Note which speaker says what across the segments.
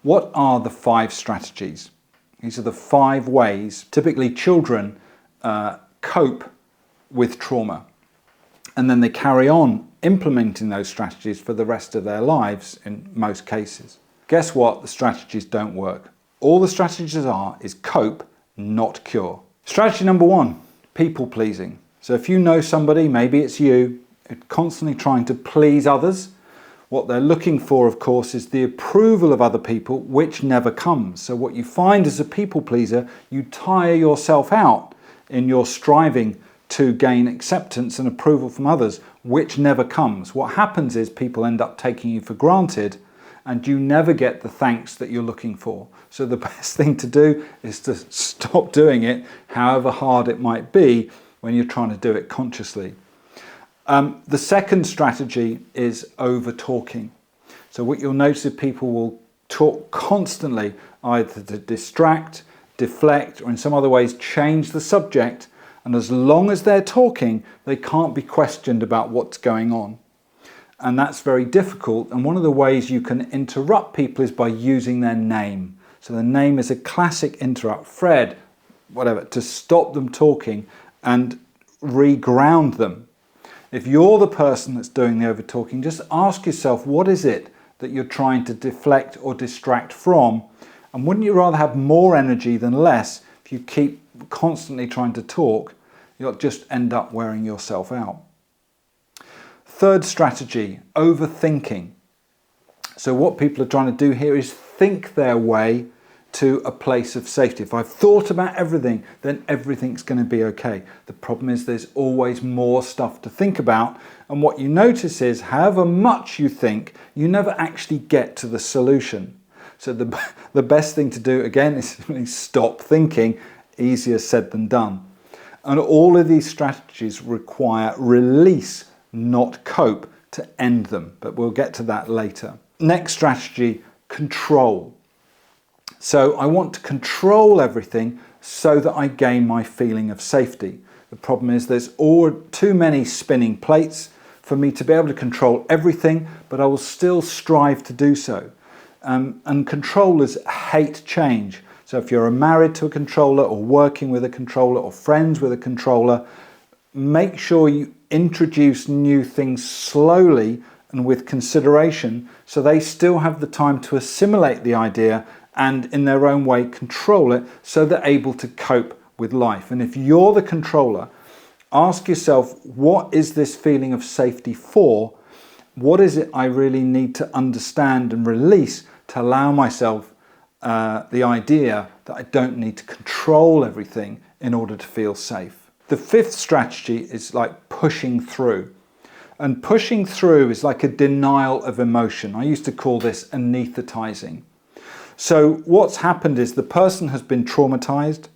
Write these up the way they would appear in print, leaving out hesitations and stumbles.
Speaker 1: What are the 5 strategies? These are the 5 ways typically children cope with trauma. And then they carry on implementing those strategies for the rest of their lives in most cases. Guess what? The strategies don't work. All the strategies is cope, not cure. Strategy number 1, people pleasing. So if you know somebody, maybe it's you, constantly trying to please others, what they're looking for, of course, is the approval of other people, which never comes. So what you find as a people pleaser, you tire yourself out in your striving to gain acceptance and approval from others, which never comes. What happens is people end up taking you for granted and you never get the thanks that you're looking for. So the best thing to do is to stop doing it, however hard it might be when you're trying to do it consciously. The second strategy is over talking. So what you'll notice is people will talk constantly, either to distract, deflect, or in some other ways change the subject. And as long as they're talking, they can't be questioned about what's going on. And that's very difficult. And one of the ways you can interrupt people is by using their name. So the name is a classic interrupt. Fred, whatever, to stop them talking and reground them. If you're the person that's doing the over talking, just ask yourself, what is it that you're trying to deflect or distract from? And wouldn't you rather have more energy than less? If you keep constantly trying to talk, you'll just end up wearing yourself out. Third strategy, overthinking. So what people are trying to do here is think their way to a place of safety. If I've thought about everything, then everything's going to be okay. The problem is there's always more stuff to think about. And what you notice is, however much you think, you never actually get to the solution. So the best thing to do, again, is really stop thinking. Easier said than done. And all of these strategies require release, not cope, to end them. But we'll get to that later. Next strategy, control. So I want to control everything so that I gain my feeling of safety. The problem is there's too many spinning plates for me to be able to control everything, but I will still strive to do so. And controllers hate change. So if you're married to a controller or working with a controller or friends with a controller, make sure you introduce new things slowly and with consideration so they still have the time to assimilate the idea and in their own way control it so they're able to cope with life. And if you're the controller, ask yourself, what is this feeling of safety for? What is it I really need to understand and release to allow myself the idea that I don't need to control everything in order to feel safe? The 5th strategy is like pushing through. And pushing through is like a denial of emotion. I used to call this anesthetizing. So what's happened is the person has been traumatized,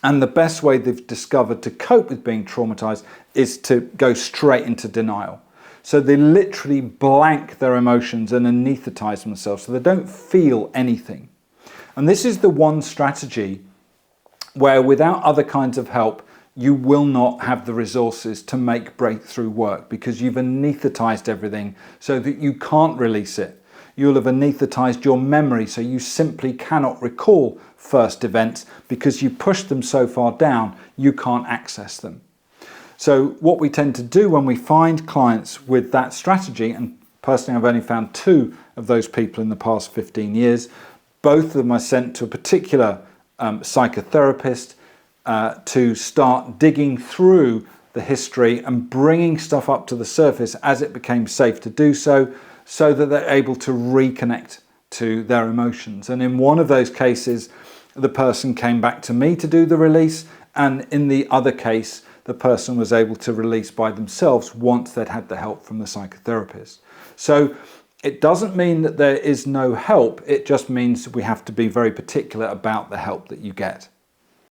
Speaker 1: and the best way they've discovered to cope with being traumatized is to go straight into denial. So they literally blank their emotions and anesthetize themselves so they don't feel anything. And this is the one strategy where without other kinds of help, you will not have the resources to make breakthrough work because you've anesthetized everything so that you can't release it. You'll have anesthetized your memory so you simply cannot recall first events because you pushed them so far down you can't access them. So what we tend to do when we find clients with that strategy, and personally I've only found 2 of those people in the past 15 years, both of them are sent to a particular psychotherapist to start digging through the history and bringing stuff up to the surface as it became safe to do so, so that they're able to reconnect to their emotions. And in one of those cases, the person came back to me to do the release, and in the other case, the person was able to release by themselves once they'd had the help from the psychotherapist. So it doesn't mean that there is no help, it just means we have to be very particular about the help that you get.